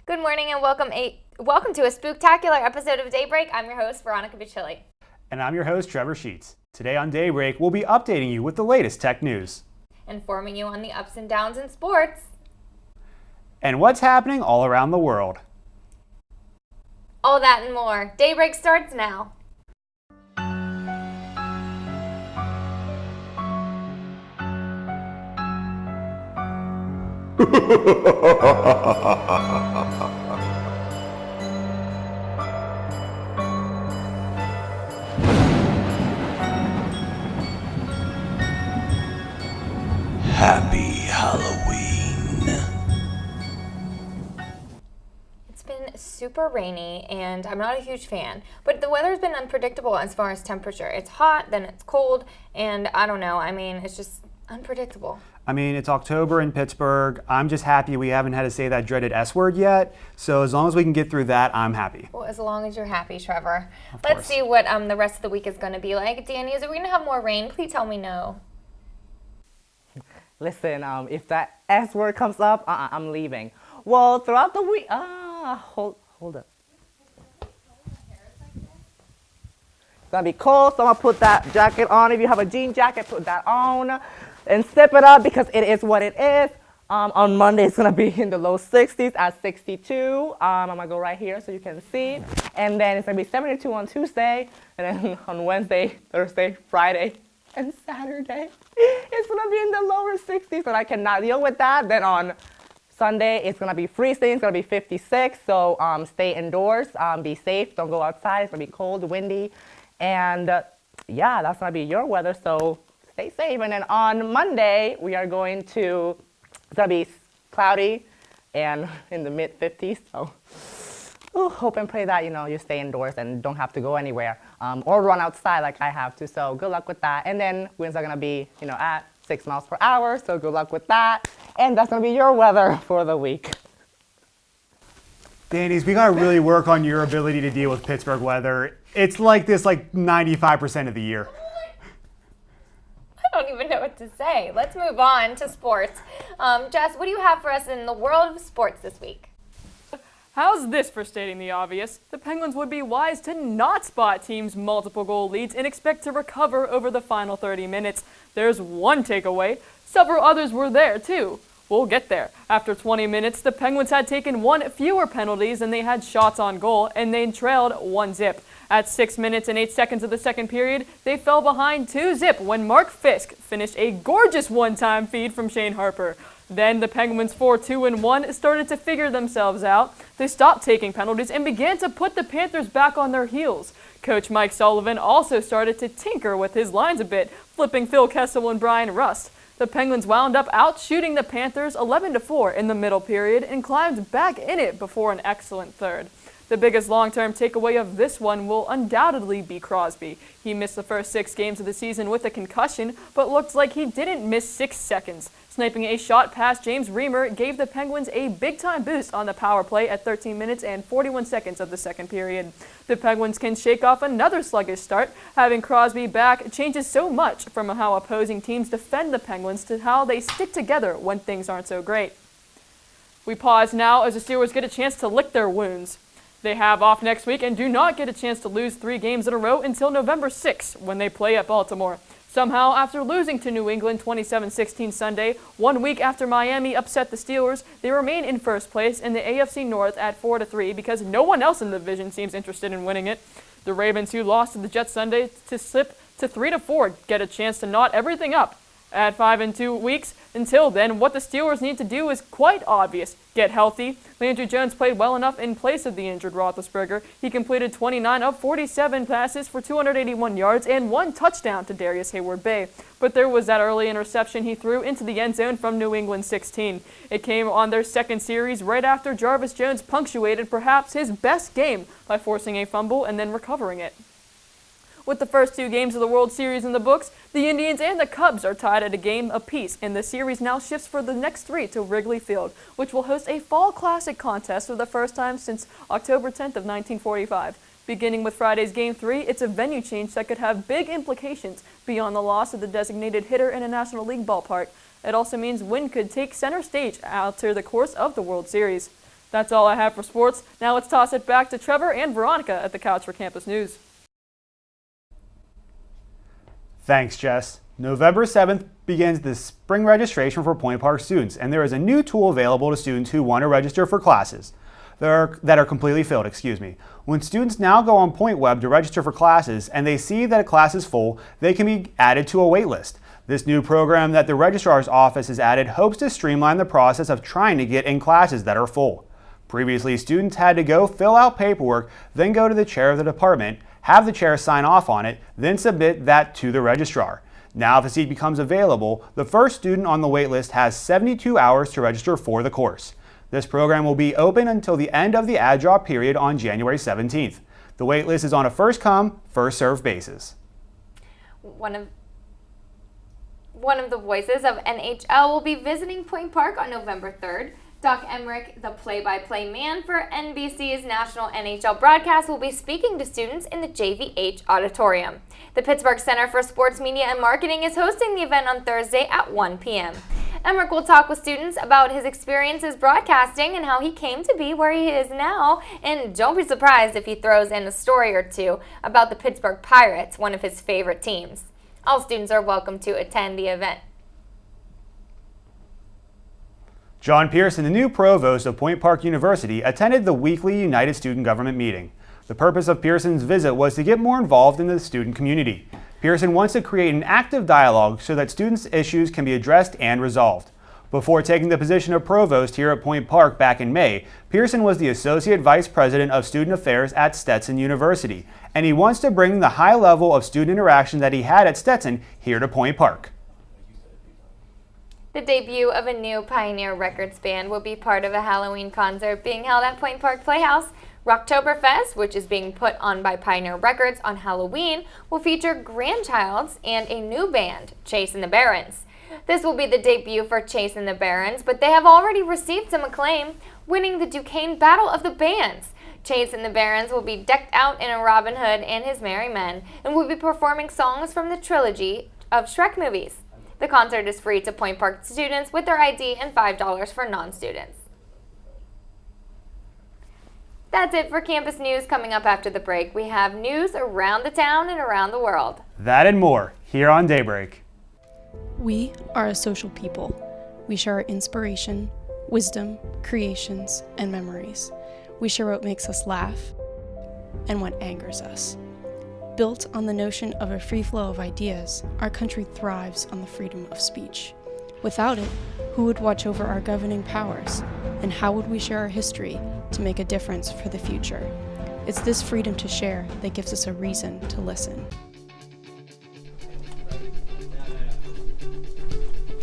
Good morning and welcome to a spooktacular episode of Daybreak. I'm your host, Veronica Bicilli. And I'm your host, Trevor Sheets. Today on Daybreak, we'll be updating you with the latest tech news. Informing you on the ups and downs in sports. And what's happening all around the world. All that and more. Daybreak starts now. Happy Halloween. It's been super rainy and I'm not a huge fan, but the weather's been unpredictable as far as temperature. It's hot, then it's cold, and I don't know. It's just unpredictable. It's October in Pittsburgh. I'm just happy we haven't had to say that dreaded S word yet. So as long as we can get through that, I'm happy. Well, as long as you're happy, Trevor. Let's see what the rest of the week is going to be like. Danny, is it going to have more rain? Please tell me no. Listen, if that S word comes up, I'm leaving. Well, throughout the week, hold up. It's gonna be cold, so I'm gonna put that jacket on. If you have a jean jacket, put that on and step it up because it is what it is. On Monday, it's gonna be in the low 60s at 62. I'm gonna go right here so you can see. And then it's gonna be 72 on Tuesday, and then on Wednesday, Thursday, Friday, and Saturday, it's gonna be in the lower 60s, and I cannot deal with that. Then on Sunday, it's gonna be freezing. It's gonna be 56. So stay indoors, be safe, don't go outside. It's gonna be cold, windy, and yeah, that's gonna be your weather. So stay safe. And then on Monday, it's gonna be cloudy and in the mid 50s. So hope and pray that you stay indoors and don't have to go anywhere or run outside like I have to. So good luck with that. And then winds are gonna be at 6 miles per hour. So good luck with that. And that's gonna be your weather for the week. Danny's, we gotta really work on your ability to deal with Pittsburgh weather. It's like this 95% of the year. I don't even know what to say. Let's move on to sports. Jess, what do you have for us in the world of sports this week? How's this for stating the obvious? The Penguins would be wise to not spot teams' multiple goal leads and expect to recover over the final 30 minutes. There's one takeaway. Several others were there, too. We'll get there. After 20 minutes, the Penguins had taken one fewer penalties than they had shots on goal, and they trailed 1-0. At 6 minutes and 8 seconds of the second period, they fell behind 2-0 when Mark Fisk finished a gorgeous one-time feed from Shane Harper. Then the Penguins 4-2-1 started to figure themselves out. They stopped taking penalties and began to put the Panthers back on their heels. Coach Mike Sullivan also started to tinker with his lines a bit, flipping Phil Kessel and Brian Rust. The Penguins wound up out-shooting the Panthers 11-4 in the middle period and climbed back in it before an excellent third. The biggest long-term takeaway of this one will undoubtedly be Crosby. He missed the first 6 games of the season with a concussion, but looked like he didn't miss 6 seconds. Sniping a shot past James Reimer gave the Penguins a big-time boost on the power play at 13 minutes and 41 seconds of the second period. The Penguins can shake off another sluggish start. Having Crosby back changes so much from how opposing teams defend the Penguins to how they stick together when things aren't so great. We pause now as the Steelers get a chance to lick their wounds. They have off next week and do not get a chance to lose 3 games in a row until November 6th when they play at Baltimore. Somehow, after losing to New England 27-16 Sunday, 1 week after Miami upset the Steelers, they remain in first place in the AFC North at 4-3 because no one else in the division seems interested in winning it. The Ravens, who lost to the Jets Sunday to slip to 3-4, get a chance to knot everything up. At 5 and 2 weeks until then, what the Steelers need to do is quite obvious. Get healthy. Landry Jones played well enough in place of the injured Roethlisberger. He completed 29 of 47 passes for 281 yards and 1 touchdown to Darius Hayward-Bay. But there was that early interception he threw into the end zone from New England 16. It came on their second series right after Jarvis Jones punctuated perhaps his best game by forcing a fumble and then recovering it. With the first 2 games of the World Series in the books, the Indians and the Cubs are tied at a game apiece, and the series now shifts for the next 3 to Wrigley Field, which will host a Fall Classic contest for the first time since October 10th of 1945. Beginning with Friday's Game 3, it's a venue change that could have big implications beyond the loss of the designated hitter in a National League ballpark. It also means wind could take center stage alter the course of the World Series. That's all I have for sports. Now let's toss it back to Trevor and Veronica at the Couch for Campus News. Thanks, Jess. November 7th begins the spring registration for Point Park students, and there is a new tool available to students who want to register for classes that are completely filled. When students now go on Point Web to register for classes and they see that a class is full, they can be added to a wait list. This new program that the registrar's office has added hopes to streamline the process of trying to get in classes that are full. Previously, students had to go fill out paperwork, then go to the chair of the department, have the chair sign off on it, then submit that to the registrar. Now, if a seat becomes available, the first student on the wait list has 72 hours to register for the course. This program will be open until the end of the ad drop period on January 17th. The wait list is on a first-come, first-served basis. One of the voices of NHL will be visiting Point Park on November 3rd. Doc Emmerich, the play-by-play man for NBC's national NHL broadcast, will be speaking to students in the JVH Auditorium. The Pittsburgh Center for Sports Media and Marketing is hosting the event on Thursday at 1 p.m. Emmerich will talk with students about his experiences broadcasting and how he came to be where he is now. And don't be surprised if he throws in a story or two about the Pittsburgh Pirates, one of his favorite teams. All students are welcome to attend the event. John Pearson, the new provost of Point Park University, attended the weekly United Student Government meeting. The purpose of Pearson's visit was to get more involved in the student community. Pearson wants to create an active dialogue so that students' issues can be addressed and resolved. Before taking the position of provost here at Point Park back in May, Pearson was the associate vice president of student affairs at Stetson University, and he wants to bring the high level of student interaction that he had at Stetson here to Point Park. The debut of a new Pioneer Records band will be part of a Halloween concert being held at Point Park Playhouse. Rocktoberfest, which is being put on by Pioneer Records on Halloween, will feature Grandchilds and a new band, Chase and the Barons. This will be the debut for Chase and the Barons, but they have already received some acclaim, winning the Duquesne Battle of the Bands. Chase and the Barons will be decked out in a Robin Hood and his merry men, and will be performing songs from the trilogy of Shrek movies. The concert is free to Point Park students with their ID and $5 for non-students. That's it for campus news. Coming up after the break, we have news around the town and around the world. That and more, here on Daybreak. We are a social people. We share our inspiration, wisdom, creations, and memories. We share what makes us laugh and what angers us. Built on the notion of a free flow of ideas, our country thrives on the freedom of speech. Without it, who would watch over our governing powers? And how would we share our history to make a difference for the future? It's this freedom to share that gives us a reason to listen.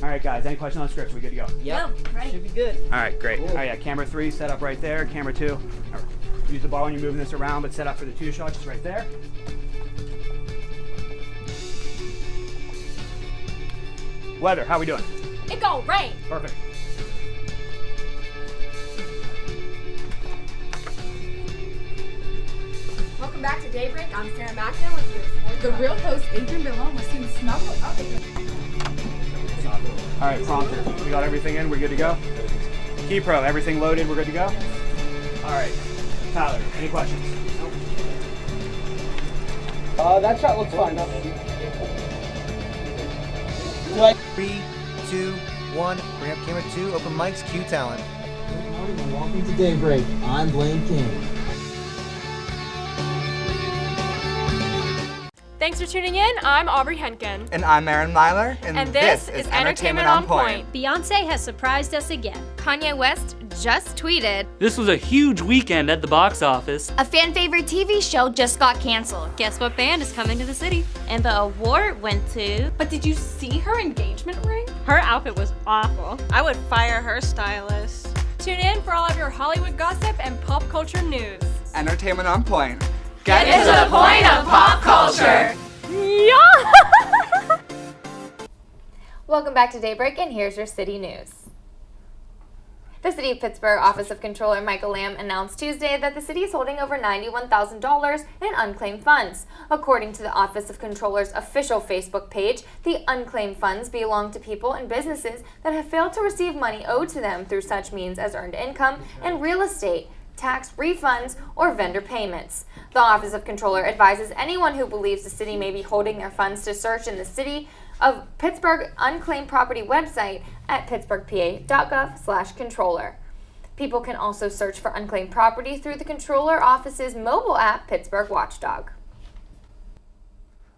All right, guys, any questions on scripts? We good to go? Yep, should be good. All right, great. All right, yeah, camera 3 set up right there. Camera 2. Use the ball when you're moving this around, but set up for the 2 shots just right there. Weather, how we doing? It gon' rain. Perfect. Welcome back to Daybreak. I'm Sarah Mackin with the real host, Adrian Billon, with Team Snuggle Up. All right, prompter. We got everything in. We're good to go? Key Pro, everything loaded. We're good to go? All right. Tyler, any questions? That shot looks fine. 3, 2, 1. Bring up camera 2. Open mics. Cue talent. Good morning and welcome to Daybreak. I'm Blaine King. Thanks for tuning in. I'm Aubrey Henkin. And I'm Aaron Myler. And this is Entertainment on Point. Beyonce has surprised us again. Kanye West just tweeted, "This was a huge weekend at the box office. A fan favorite TV show just got canceled. Guess what band is coming to the city? And the award went to... But did you see her engagement ring? Her outfit was awful. I would fire her stylist. Tune in for all of your Hollywood gossip and pop culture news. Entertainment on Point. Get into the point of pop culture. yeah! Welcome back to Daybreak, and here's your city news. The City of Pittsburgh Office of Controller Michael Lamb announced Tuesday that the city is holding over $91,000 in unclaimed funds. According to the Office of Controller's official Facebook page, the unclaimed funds belong to people and businesses that have failed to receive money owed to them through such means as earned income and real estate, tax refunds, or vendor payments. The Office of Controller advises anyone who believes the city may be holding their funds to search in the City of Pittsburgh Unclaimed Property website at pittsburghpa.gov/controller. People can also search for unclaimed property through the Controller Office's mobile app, Pittsburgh Watchdog.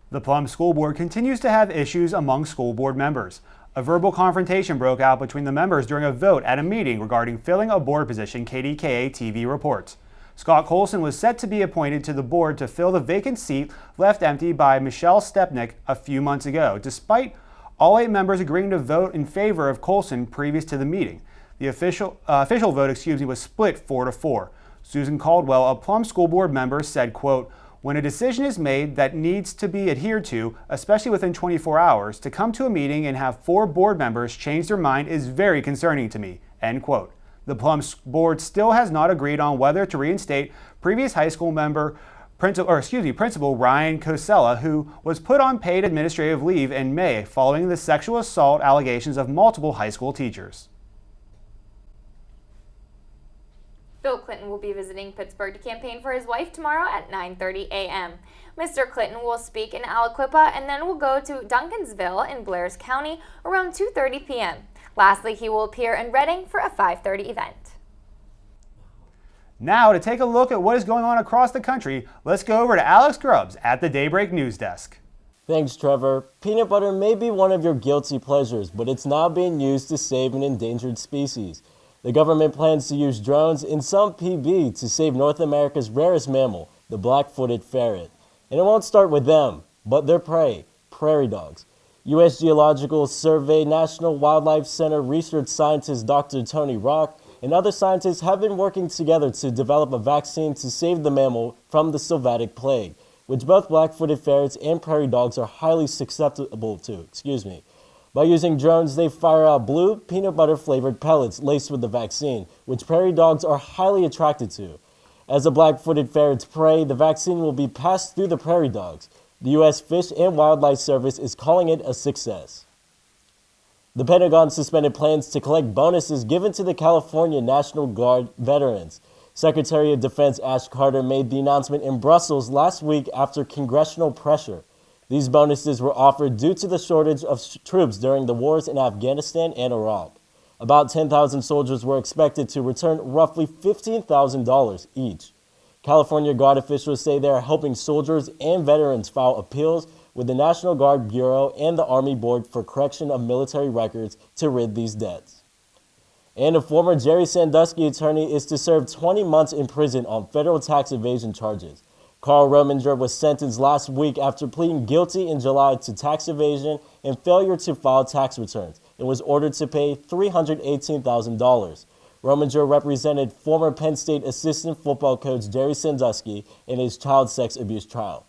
The Plum School Board continues to have issues among school board members. A verbal confrontation broke out between the members during a vote at a meeting regarding filling a board position, KDKA TV reports. Scott Colson was set to be appointed to the board to fill the vacant seat left empty by Michelle Stepnick a few months ago, despite all 8 members agreeing to vote in favor of Colson previous to the meeting. The official vote was split 4-4. Susan Caldwell, a Plum School Board member, said, quote, "When a decision is made that needs to be adhered to, especially within 24 hours, to come to a meeting and have 4 board members change their mind is very concerning to me," end quote. The Plum Board still has not agreed on whether to reinstate previous high school Principal Ryan Cosella, who was put on paid administrative leave in May following the sexual assault allegations of multiple high school teachers. Bill Clinton will be visiting Pittsburgh to campaign for his wife tomorrow at 9:30 a.m. Mr. Clinton will speak in Aliquippa and then will go to Duncansville in Blair's County around 2:30 p.m. Lastly, he will appear in Reading for a 5:30 event. Now, to take a look at what is going on across the country, let's go over to Alex Grubbs at the Daybreak News Desk. Thanks, Trevor. Peanut butter may be one of your guilty pleasures, but it's now being used to save an endangered species. The government plans to use drones in some PB to save North America's rarest mammal, the black-footed ferret. And it won't start with them, but their prey, prairie dogs. U.S. Geological Survey National Wildlife Center research scientist Dr. Tony Rock and other scientists have been working together to develop a vaccine to save the mammal from the sylvatic plague, which both black-footed ferrets and prairie dogs are highly susceptible to. By using drones, they fire out blue, peanut butter-flavored pellets laced with the vaccine, which prairie dogs are highly attracted to. As the black-footed ferrets prey, the vaccine will be passed through the prairie dogs. The U.S. Fish and Wildlife Service is calling it a success. The Pentagon suspended plans to collect bonuses given to the California National Guard veterans. Secretary of Defense Ash Carter made the announcement in Brussels last week after congressional pressure. These bonuses were offered due to the shortage of troops during the wars in Afghanistan and Iraq. About 10,000 soldiers were expected to return roughly $15,000 each. California Guard officials say they are helping soldiers and veterans file appeals with the National Guard Bureau and the Army Board for Correction of Military Records to rid these debts. And a former Jerry Sandusky attorney is to serve 20 months in prison on federal tax evasion charges. Carl Rominger was sentenced last week after pleading guilty in July to tax evasion and failure to file tax returns and was ordered to pay $318,000. Rominger represented former Penn State assistant football coach Jerry Sandusky in his child sex abuse trial.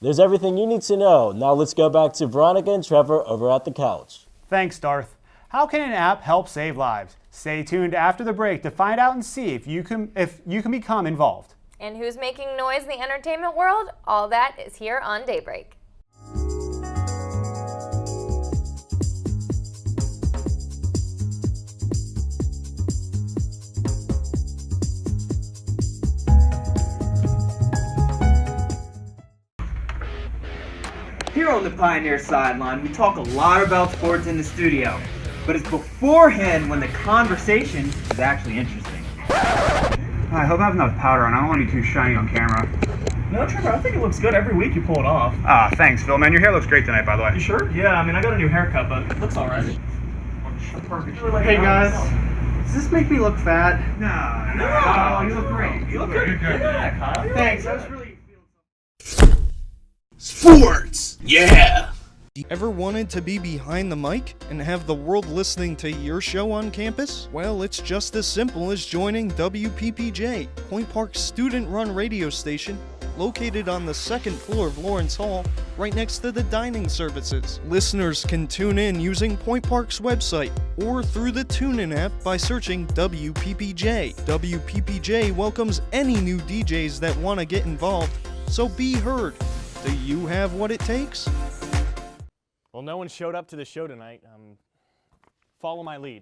There's everything you need to know. Now let's go back to Veronica and Trevor over at the couch. Thanks, Darth. How can an app help save lives? Stay tuned after the break to find out and see if you can become involved. And who's making noise in the entertainment world? All that is here on Daybreak. Here on the Pioneer Sideline, we talk a lot about sports in the studio, but it's beforehand when the conversation is actually interesting. I hope I have enough powder on. I don't want to be too shiny on camera. No, Trevor, I think it looks good every week you pull it off. Ah, thanks, Phil. Man, your hair looks great tonight, by the way. You sure? Yeah, I mean, I got a new haircut, but it looks alright. Perfect. Hey, guys. Does this make me look fat? No. Oh, you look great. You look good. Yeah, Kyle. Thanks. I was really... Sports! Yeah! Ever wanted to be behind the mic and have the world listening to your show on campus? Well, it's just as simple as joining WPPJ, Point Park's student-run radio station, located on the second floor of Lawrence Hall, right next to the dining services. Listeners can tune in using Point Park's website or through the TuneIn app by searching WPPJ. WPPJ welcomes any new DJs that want to get involved, so be heard. Do you have what it takes? Well, no one showed up to the show tonight. Follow my lead.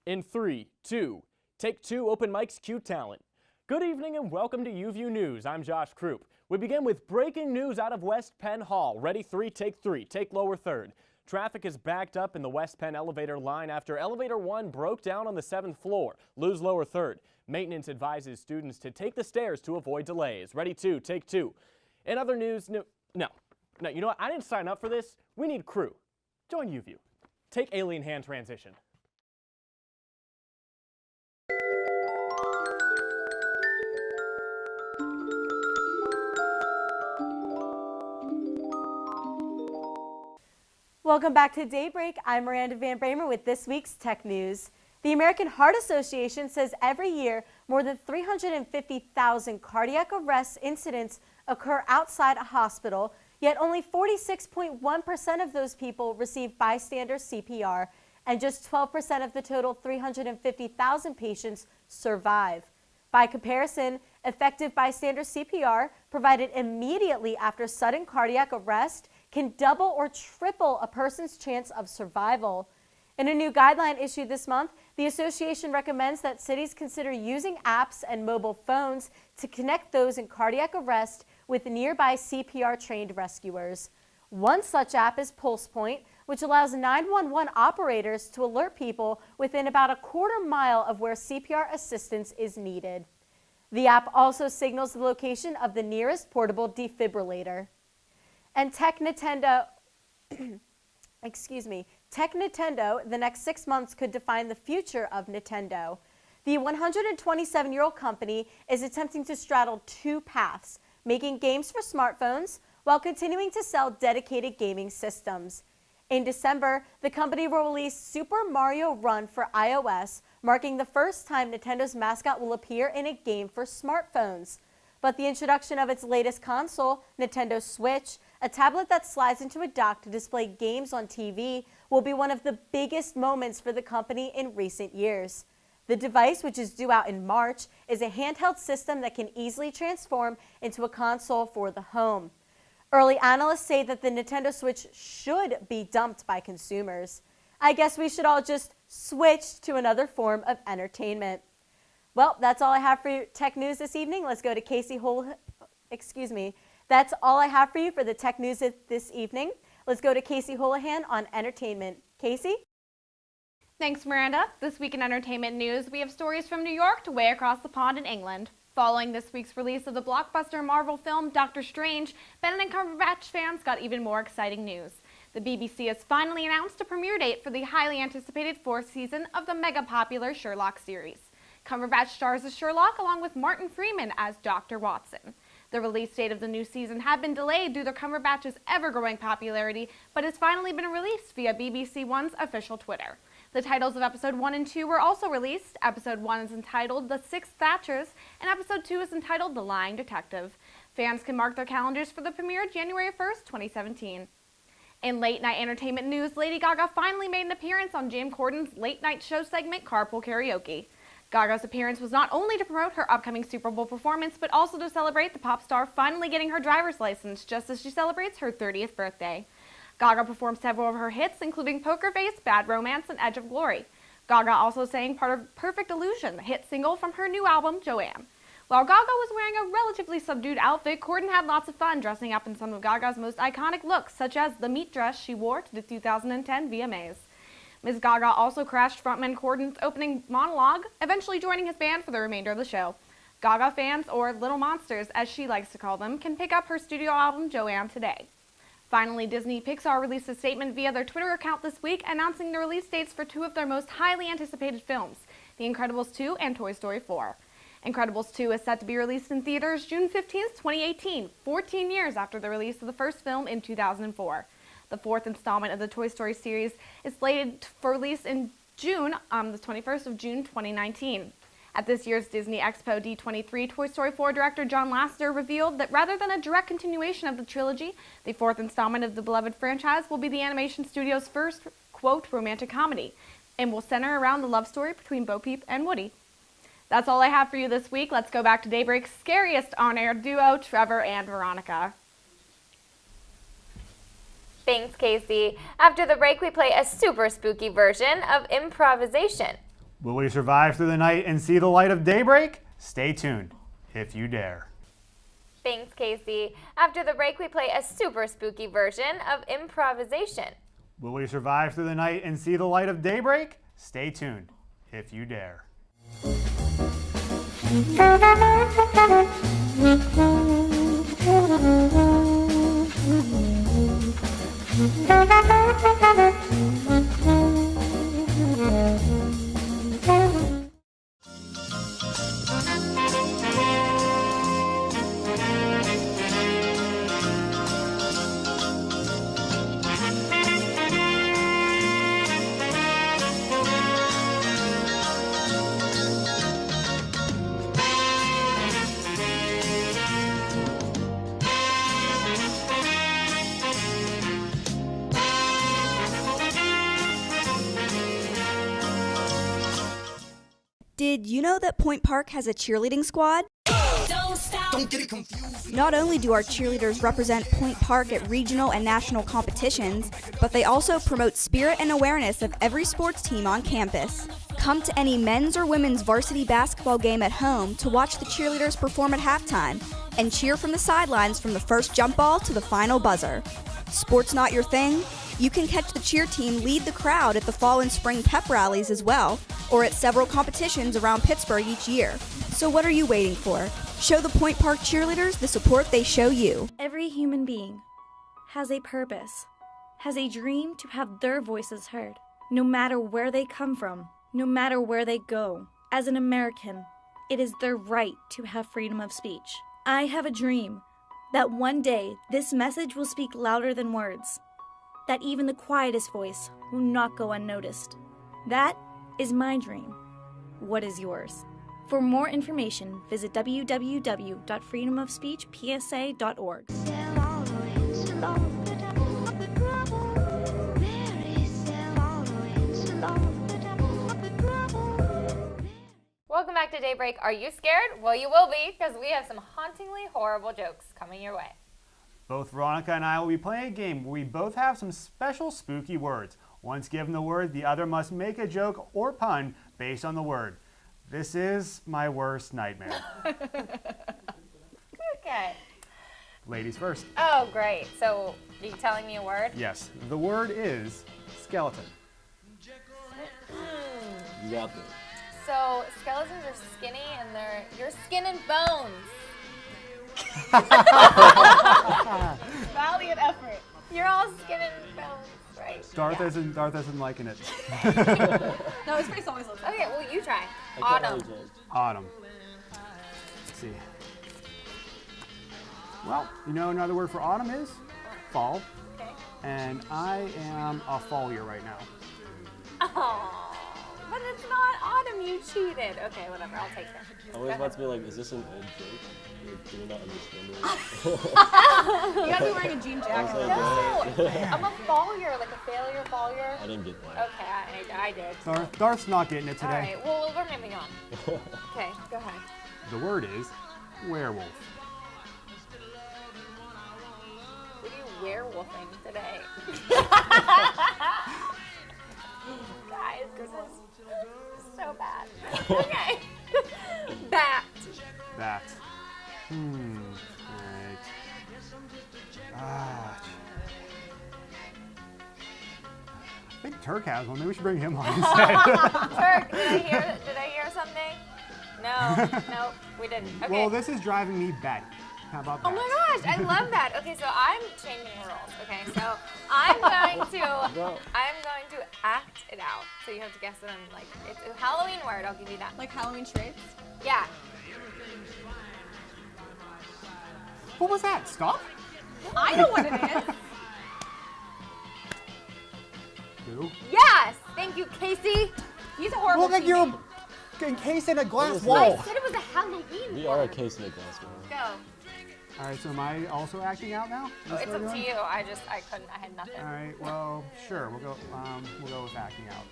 In 3, 2, take 2, open mics, Q Talent. Good evening and welcome to UView News. I'm Josh Croup. We begin with breaking news out of West Penn Hall. Ready, 3, take lower third. Traffic is backed up in the West Penn elevator line after elevator 1 broke down on the 7th floor. Lose lower third. Maintenance advises students to take the stairs to avoid delays. Ready, 2, take 2. In other news, no, you know what? I didn't sign up for this. We need crew. Join UView. Take alien hand transition. Welcome back to Daybreak. I'm Miranda Van Bramer with this week's tech news. The American Heart Association says every year more than 350,000 cardiac arrest incidents occur outside a hospital, yet only 46.1% of those people receive bystander CPR, and just 12% of the total 350,000 patients survive. By comparison, effective bystander CPR provided immediately after sudden cardiac arrest can double or triple a person's chance of survival. In a new guideline issued this month, the association recommends that cities consider using apps and mobile phones to connect those in cardiac arrest with nearby CPR-trained rescuers. One such app is PulsePoint, which allows 911 operators to alert people within about a quarter mile of where CPR assistance is needed. The app also signals the location of the nearest portable defibrillator. And Tech Nintendo, the next 6 months could define the future of Nintendo. The 127-year-old company is attempting to straddle two paths, making games for smartphones while continuing to sell dedicated gaming systems. In December, the company will release Super Mario Run for iOS, marking the first time Nintendo's mascot will appear in a game for smartphones. But the introduction of its latest console, Nintendo Switch, a tablet that slides into a dock to display games on TV, will be one of the biggest moments for the company in recent years. The device, which is due out in March, is a handheld system that can easily transform into a console for the home. Early analysts say that the Nintendo Switch should be dumped by consumers. I guess we should all just switch to another form of entertainment. Well, that's all I have for you tech news this evening. Let's go to Casey That's all I have for you for the tech news this evening. Let's go to Casey Houlihan on entertainment. Casey? Thanks, Miranda. This week in entertainment news, we have stories from New York to way across the pond in England. Following this week's release of the blockbuster Marvel film Doctor Strange, Benedict Cumberbatch fans got even more exciting news. The BBC has finally announced a premiere date for the highly anticipated 4th season of the mega-popular Sherlock series. Cumberbatch stars as Sherlock along with Martin Freeman as Dr. Watson. The release date of the new season had been delayed due to Cumberbatch's ever-growing popularity, but has finally been released via BBC One's official Twitter. The titles of Episode 1 and 2 were also released. Episode 1 is entitled The Six Thatchers, and Episode 2 is entitled The Lying Detective. Fans can mark their calendars for the premiere January 1st, 2017. In late-night entertainment news, Lady Gaga finally made an appearance on James Corden's late-night show segment Carpool Karaoke. Gaga's appearance was not only to promote her upcoming Super Bowl performance, but also to celebrate the pop star finally getting her driver's license just as she celebrates her 30th birthday. Gaga performed several of her hits, including Poker Face, Bad Romance, and Edge of Glory. Gaga also sang part of Perfect Illusion, the hit single from her new album, Joanne. While Gaga was wearing a relatively subdued outfit, Corden had lots of fun dressing up in some of Gaga's most iconic looks, such as the meat dress she wore to the 2010 VMAs. Ms. Gaga also crashed frontman Corden's opening monologue, eventually joining his band for the remainder of the show. Gaga fans, or Little Monsters as she likes to call them, can pick up her studio album Joanne today. Finally, Disney Pixar released a statement via their Twitter account this week announcing the release dates for two of their most highly anticipated films, The Incredibles 2 and Toy Story 4. Incredibles 2 is set to be released in theaters June 15, 2018, 14 years after the release of the first film in 2004. The fourth installment of the Toy Story series is slated for release in June, the 21st of June 2019. At this year's Disney Expo D23, Toy Story 4 director John Lasseter revealed that rather than a direct continuation of the trilogy, the fourth installment of the beloved franchise will be the animation studio's first, quote, romantic comedy, and will center around the love story between Bo Peep and Woody. That's all I have for you this week. Let's go back to Daybreak's scariest on-air duo, Trevor and Veronica. Thanks, Casey. After the break, we play a super spooky version of improvisation. Will we survive through the night and see the light of daybreak? Stay tuned, if you dare. Thanks, Casey. After the break, we play a super spooky version of improvisation. Will we survive through the night and see the light of daybreak? Stay tuned, if you dare. Did you know that Point Park has a cheerleading squad? Don't stop. Don't get it confused. Not only do our cheerleaders represent Point Park at regional and national competitions, but they also promote spirit and awareness of every sports team on campus. Come to any men's or women's varsity basketball game at home to watch the cheerleaders perform at halftime and cheer from the sidelines from the first jump ball to the final buzzer. Sports not your thing? You can catch the cheer team lead the crowd at the fall and spring pep rallies as well, or at several competitions around Pittsburgh each year. So what are you waiting for? Show the Point Park cheerleaders the support they show you. Every human being has a purpose, has a dream to have their voices heard, no matter where they come from, no matter where they go. As an American, it is their right to have freedom of speech. I have a dream that one day this message will speak louder than words, that even the quietest voice will not go unnoticed. That is my dream. What is yours? For more information, visit www.freedomofspeechpsa.org. Welcome back to Daybreak. Are you scared? Well, you will be, because we have some hauntingly horrible jokes coming your way. Both Veronica and I will be playing a game where we both have some special spooky words. Once given the word, the other must make a joke or pun based on the word. This is my worst nightmare. Okay. Ladies first. Oh, great. So, are you telling me a word? Yes, the word is skeleton. You got this. So, skeletons are skinny and you're skin and bones. Valiant effort. You're all skin and bones, right? Darth isn't liking it. No, his face always looks like Okay, well, you try. I can't Autumn. really judge. Autumn. Let's see. Well, you know another word for autumn is fall. Okay. And I am a fallier right now. Oh, but it's not autumn. You cheated. Okay, whatever. I'll take it. I always want to be like, is this an old joke? Like, do we not understand it? You gotta be wearing a jean jacket. No, I'm a fallier, like a failure fallier. I didn't get that. Okay, I did. Darth's not getting it today. All right, well, we're moving on. Okay, go ahead. The word is werewolf. What are you werewolfing today? Guys, this is so bad. Okay. Bat. Bat. Right. I think Turk has one. Maybe we should bring him on instead. Turk, did I hear something? No, nope, we didn't. Okay. Well, this is driving me batty. How about that? Oh my gosh, I love that. Okay, so I'm changing the rules. Okay, so I'm going to act it out. So you have to guess that I'm like, it's a Halloween word. I'll give you that. Like Halloween charades? Yeah. What was that? Stop? I know what it is. Who? Yes. Thank you, Casey. He's a horrible teammate. encased in a glass is wall. I said it was a Halloween We wall. are a case in a glass wall. Go. All right, so am I also acting out now? Oh, it's up to you. I couldn't. I had nothing. All right, well, sure. We'll go with acting out.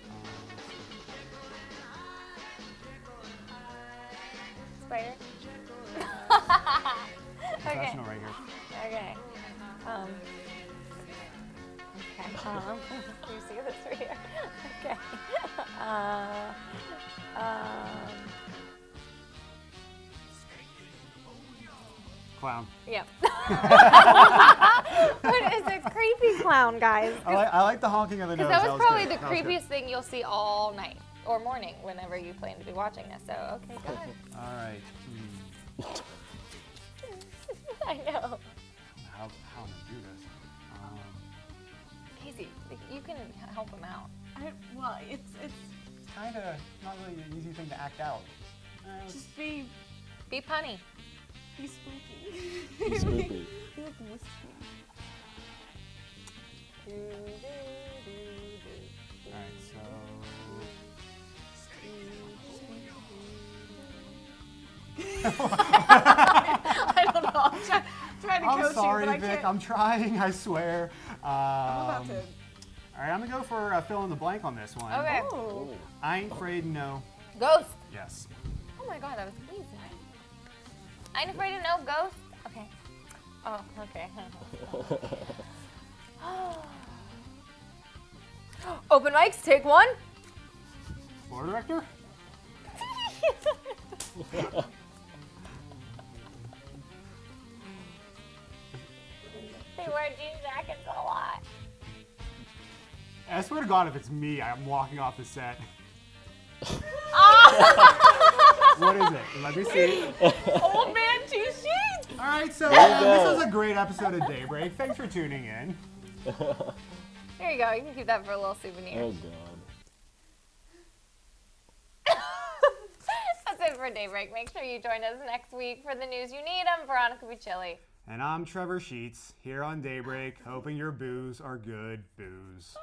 Spider. Professional right here. Okay. Okay. You see this right here? Okay. Clown. Yep. But it's a creepy clown, guys. I like the honking of the nose. Because that was probably good. the That was good. creepiest thing you'll see all night or morning whenever you plan to be watching this. So, okay, go ahead. All right. I know. How I'm gonna do this? Casey, you can help him out. Well, it's kind of not really an easy thing to act out. just be punny. be spooky. Be spooky. Be like whispering. All right, so. I don't know. I'm trying to coach I'm sorry, you, but I Vic. can't. I'm trying. I swear. I'm about to. All right, I'm gonna go for fill in the blank on this one. Okay. Oh. I ain't afraid, no. Ghost. Yes. Oh my god, that was easy. I ain't afraid of no ghost. Okay. Oh, okay. Open mics, take one. Floor director? They wear jean jackets a lot. I swear to God, if it's me, I'm walking off the set. What is it? Let me see. Old man, two sheets. All right, so There you go. this was a great episode of Daybreak. Thanks for tuning in. There you go. You can keep that for a little souvenir. Oh God. That's it for Daybreak. Make sure you join us next week for the news you need. I'm Veronica Bucilli. And I'm Trevor Sheets, here on Daybreak, hoping your boos are good boos.